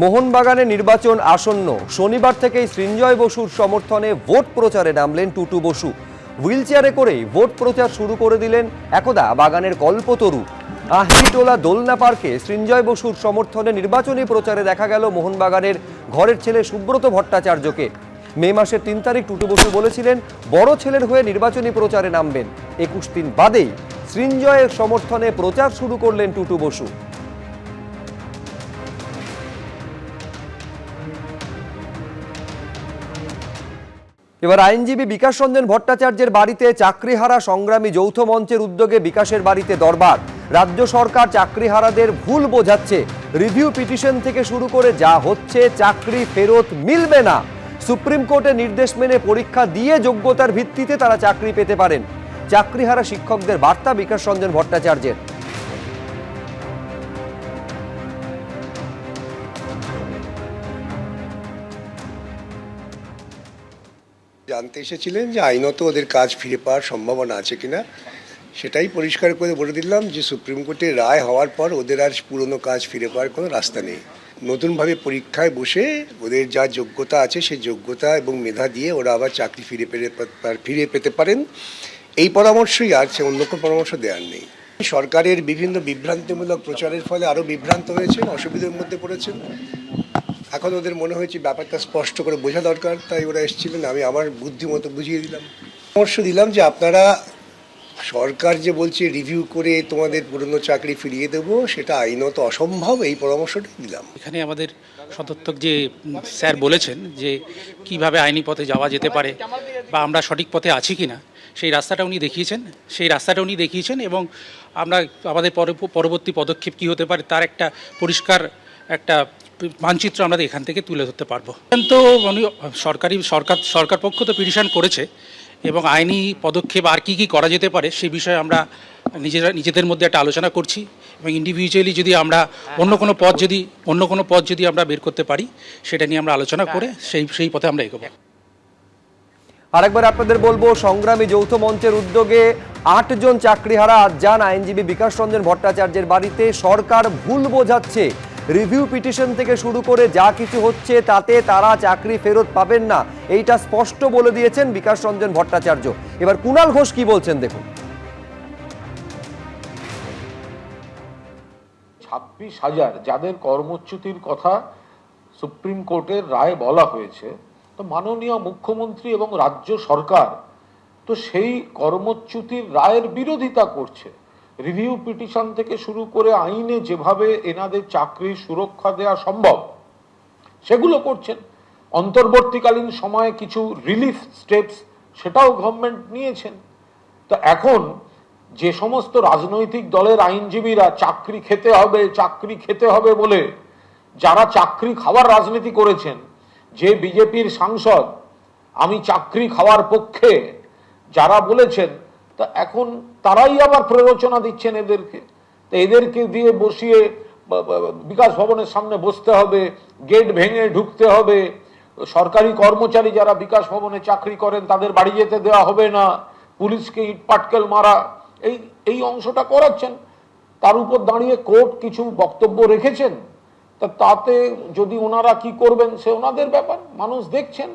মোহনবাগানে নির্বাচন আসন্ন, শনিবার থেকেই সৃঞ্জয় বসুর সমর্থনে ভোট প্রচারে নামলেন টুটু বসু। হুইলচেয়ারে করেই ভোট প্রচার শুরু করে দিলেন একদা বাগানের কল্পতরু। আহিটোলা দোলনা পার্কে সৃঞ্জয় বসুর সমর্থনে নির্বাচনী প্রচারে দেখা গেল মোহনবাগানের ঘরের ছেলে সুব্রত ভট্টাচার্যকে। মে মাসের 3 তারিখ টুটু বসু বলেছিলেন বড় ছেলের হয়ে নির্বাচনী প্রচারে নামবেন। 21 দিন বাদেই সৃঞ্জয়ের সমর্থনে প্রচার শুরু করলেন টুটু বসু। এবার আইনজীবী বিকাশ রঞ্জন ভট্টাচার্যের বাড়িতে চাকরিহারা সংগ্রামী যৌথ মঞ্চের উদ্যোগে বিকাশের বাড়িতে দরবার। রাজ্য সরকার চাকরিহারাদের ভুল বোঝাচ্ছে, রিভিউ পিটিশন থেকে শুরু করে যা হচ্ছে চাকরি ফেরত মিলবে না। সুপ্রিম কোর্টের নির্দেশ মেনে পরীক্ষা দিয়ে যোগ্যতার ভিত্তিতে তারা চাকরি পেতে পারেন। চাকরিহারা শিক্ষকদের বার্তা বিকাশ রঞ্জন ভট্টাচার্যের। জানতে এসেছিলেন যে আইনত ওদের কাজ ফিরে পাওয়ার সম্ভাবনা আছে কিনা, সেটাই পরিষ্কার করে বলে দিলাম যে সুপ্রিম কোর্টের রায় হওয়ার পর ওদের আর পুরনো কাজ ফিরে পাওয়ার কোনো রাস্তা নেই। নতুনভাবে পরীক্ষায় বসে ওদের যা যোগ্যতা আছে সেই যোগ্যতা এবং মেধা দিয়ে ওরা আবার চাকরি ফিরে পেতে পারেন, এই পরামর্শই আছে, অন্য কোনো পরামর্শ দেওয়ার নেই। সরকারের বিভিন্ন বিভ্রান্তিমূলক প্রচারের ফলে আরও বিভ্রান্ত হয়েছেন, অসুবিধার মধ্যে পড়েছেন। এখন ওদের মনে হয়েছে ব্যাপারটা স্পষ্ট করে বোঝা দরকার, তাই ওরা এসেছিলেন। আমি আমার বুদ্ধিমতো বুঝিয়ে দিলাম, পরামর্শ দিলাম যে আপনারা সরকার যে বলছে রিভিউ করে তোমাদের পুরনো চাকরি ফিরিয়ে দেবো, সেটা আইনত অসম্ভব, এই পরামর্শটা দিলাম। এখানে আমাদের সদর্থক যে স্যার বলেছেন যে কিভাবে আইনি পথে যাওয়া যেতে পারে বা আমরা সঠিক পথে আছি কিনা, সেই রাস্তাটা উনি দেখিয়েছেন এবং আমরা আমাদের পরবর্তী পদক্ষেপ কী হতে পারে তার একটা পরিষ্কার একটা মানচিত্র আমরা এখান থেকে তুলে ধরতে পারবো। তো উনি সরকার পক্ষ তো পিটিশন করেছে এবং আইনি পদক্ষেপ আর কি করা যেতে পারে সেই বিষয়ে আমরা নিজেদের মধ্যে একটা আলোচনা করছি এবং ইন্ডিভিজুয়ালি যদি আমরা অন্য কোনো পথ যদি আমরা বের করতে পারি সেটা নিয়ে আমরা আলোচনা করে সেই পথে আমরা এগোবো। আরেকবার আপনাদের বলবো, সংগ্রামী যৌথ মঞ্চের উদ্যোগে 8 জন চাকরিহারা আজ যান আইনজীবী বিকাশ রঞ্জন ভট্টাচার্যের বাড়িতে। সরকার ভুল বোঝাচ্ছে, রিভিউ পিটিশন থেকে শুরু করে যা কিছু হচ্ছে তাতে তারা চাকরি ফেরত পাবেন না, এইটা স্পষ্ট বলে দিয়েছেন বিকাশ রঞ্জন ভট্টাচার্য। এবার কুণাল ঘোষ কি বলছেন দেখুন। 26,000 যাদের কর্মচ্যুতির কথা সুপ্রিম কোর্টের রায় বলা হয়েছে, তো মাননীয় মুখ্যমন্ত্রী এবং রাজ্য সরকার তো সেই কর্মচ্যুতির রায়ের বিরোধিতা করছে। রিভিউ পিটিশন থেকে শুরু করে আইনে যেভাবে এনাদের চাকরির সুরক্ষা দেওয়া সম্ভব সেগুলো করছেন। অন্তর্বর্তীকালীন সময়ে কিছু রিলিফ স্টেপস সেটাও গভর্নমেন্ট নিয়েছেন। তো এখন যে সমস্ত রাজনৈতিক দলের আইনজীবীরা চাকরি খেতে হবে বলে যারা চাকরি খাওয়ার রাজনীতি করেছেন, যে বিজেপির সাংসদ আমি চাকরি খাওয়ার পক্ষে যারা বলেছেন, তা এখন তারাই আবার প্ররোচনা দিচ্ছেন এদেরকে। তো এদেরকে দিয়ে বসিয়ে বিকাশ ভবনের সামনে বসতে হবে, গেট ভেঙে ঢুকতে হবে, সরকারি কর্মচারী যারা বিকাশ ভবনে চাকরি করেন তাদের বাড়ি যেতে দেওয়া হবে না, পুলিশকে ইট পাটকেল মারা, এই অংশটা করাচ্ছেন। তার উপর দাঁড়িয়ে কোর্ট কিছু বক্তব্য রেখেছেন, তাতে যদি ওনারা কি করবেন সে ওনাদের ব্যাপার, মানুষ দেখছেন।